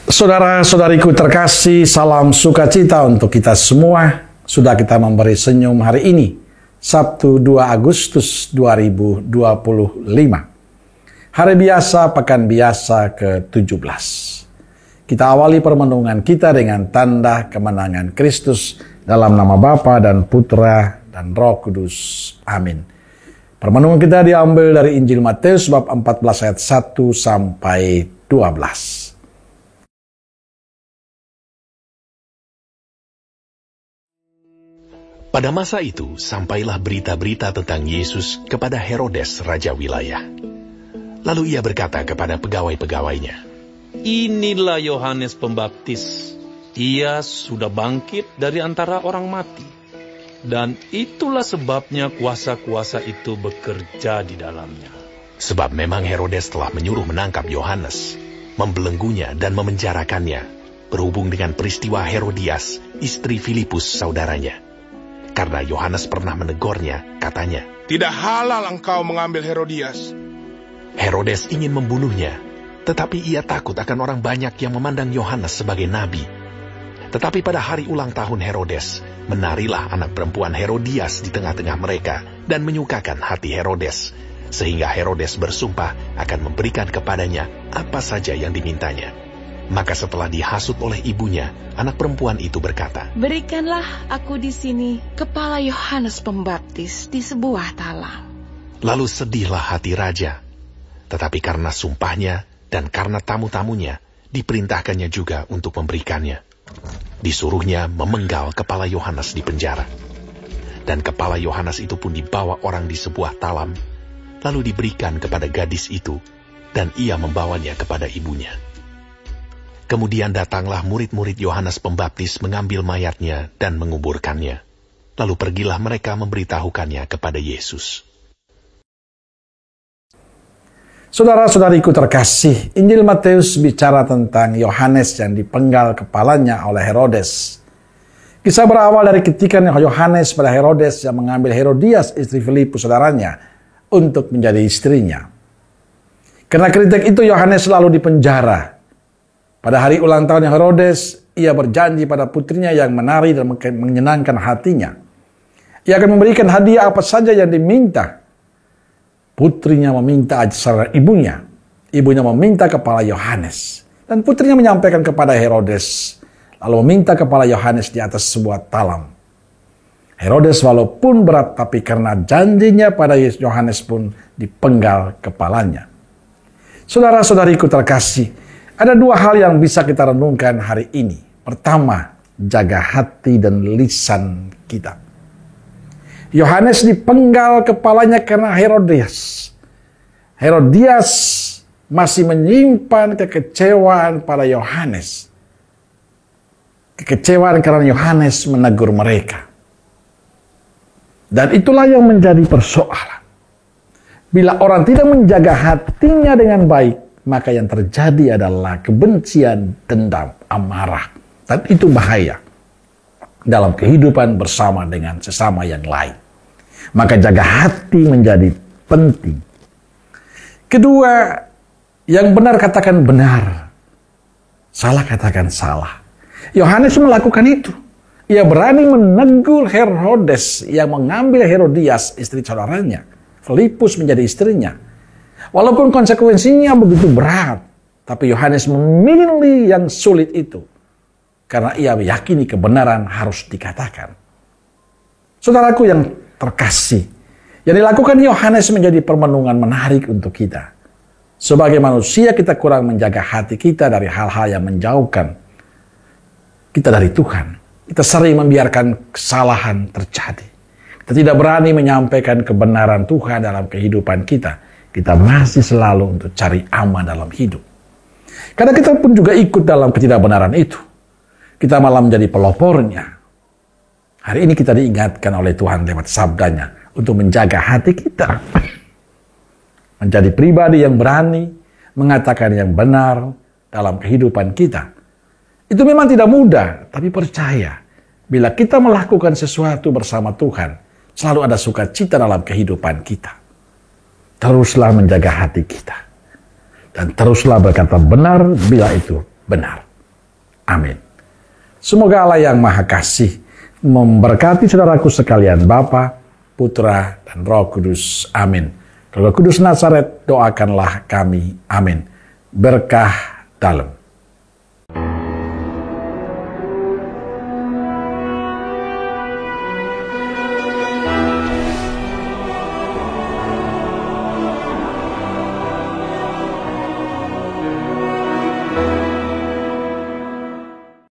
Saudara-saudariku terkasih, salam sukacita untuk kita semua. Sudah kita memberi senyum hari ini, Sabtu 2 Agustus 2025. Hari biasa, pekan biasa ke-17. Kita awali permenungan kita dengan tanda kemenangan Kristus dalam nama Bapa dan Putra dan Roh Kudus. Amin. Permenungan kita diambil dari Injil Matius bab 14 ayat 1 sampai 12. Pada masa itu, sampailah berita-berita tentang Yesus kepada Herodes, raja wilayah. Lalu ia berkata kepada pegawai-pegawainya, "Inilah Yohanes Pembaptis. Ia sudah bangkit dari antara orang mati. Dan itulah sebabnya kuasa-kuasa itu bekerja di dalamnya." Sebab memang Herodes telah menyuruh menangkap Yohanes, membelenggunya dan memenjarakannya, berhubung dengan peristiwa Herodias, istri Filipus saudaranya. Karena Yohanes pernah menegurnya, katanya, "Tidak halal engkau mengambil Herodias." Herodes ingin membunuhnya, tetapi ia takut akan orang banyak yang memandang Yohanes sebagai nabi. Tetapi pada hari ulang tahun Herodes, menarilah anak perempuan Herodias di tengah-tengah mereka dan menyukakan hati Herodes, sehingga Herodes bersumpah akan memberikan kepadanya apa saja yang dimintanya. Maka setelah dihasut oleh ibunya, anak perempuan itu berkata, "Berikanlah aku di sini kepala Yohanes Pembaptis di sebuah talam." Lalu sedihlah hati raja. Tetapi karena sumpahnya dan karena tamu-tamunya, diperintahkannya juga untuk memberikannya. Disuruhnya memenggal kepala Yohanes di penjara. Dan kepala Yohanes itu pun dibawa orang di sebuah talam, lalu diberikan kepada gadis itu, dan ia membawanya kepada ibunya. Kemudian datanglah murid-murid Yohanes Pembaptis mengambil mayatnya dan menguburkannya. Lalu pergilah mereka memberitahukannya kepada Yesus. Saudara-saudariku terkasih, Injil Matius bicara tentang Yohanes yang dipenggal kepalanya oleh Herodes. Kisah berawal dari ketika Yohanes pada Herodes yang mengambil Herodias, istri Filipus saudaranya, untuk menjadi istrinya. Karena kritik itu Yohanes selalu dipenjara. Pada hari ulang tahun Herodes, ia berjanji pada putrinya yang menari dan menyenangkan hatinya. Ia akan memberikan hadiah apa saja yang diminta. Putrinya meminta ajaran ibunya. Ibunya meminta kepala Yohanes. Dan putrinya menyampaikan kepada Herodes. Lalu meminta kepala Yohanes di atas sebuah talam. Herodes walaupun berat, tapi karena janjinya pada Yohanes pun dipenggal kepalanya. Saudara-saudariku terkasih, ada dua hal yang bisa kita renungkan hari ini. Pertama, jaga hati dan lisan kita. Yohanes dipenggal kepalanya karena Herodias. Herodias masih menyimpan kekecewaan pada Yohanes. Kekecewaan karena Yohanes menegur mereka. Dan itulah yang menjadi persoalan. Bila orang tidak menjaga hatinya dengan baik, maka yang terjadi adalah kebencian, dendam, amarah. Dan itu bahaya dalam kehidupan bersama dengan sesama yang lain. Maka jaga hati menjadi penting. Kedua, yang benar katakan benar. Salah katakan salah. Yohanes melakukan itu. Ia berani menegur Herodes yang mengambil Herodias, istri saudaranya. Filipus menjadi istrinya. Walaupun konsekuensinya begitu berat, tapi Yohanes memilih yang sulit itu. Karena ia meyakini kebenaran harus dikatakan. Saudaraku yang terkasih, yang dilakukan Yohanes menjadi permenungan menarik untuk kita. Sebagai manusia kita kurang menjaga hati kita dari hal-hal yang menjauhkan kita dari Tuhan. Kita sering membiarkan kesalahan terjadi. Kita tidak berani menyampaikan kebenaran Tuhan dalam kehidupan kita. Kita masih selalu untuk cari aman dalam hidup. Karena kita pun juga ikut dalam ketidakbenaran itu. Kita malah menjadi pelopornya. Hari ini kita diingatkan oleh Tuhan lewat sabdanya untuk menjaga hati kita. Menjadi pribadi yang berani, mengatakan yang benar dalam kehidupan kita. Itu memang tidak mudah, tapi percaya. Bila kita melakukan sesuatu bersama Tuhan, selalu ada sukacita dalam kehidupan kita. Teruslah menjaga hati kita. Dan teruslah berkata benar bila itu benar. Amin. Semoga Allah yang Maha Kasih memberkati saudaraku sekalian, Bapa, Putra, dan Roh Kudus. Amin. Roh Kudus Nazaret, doakanlah kami. Amin. Berkah dalam.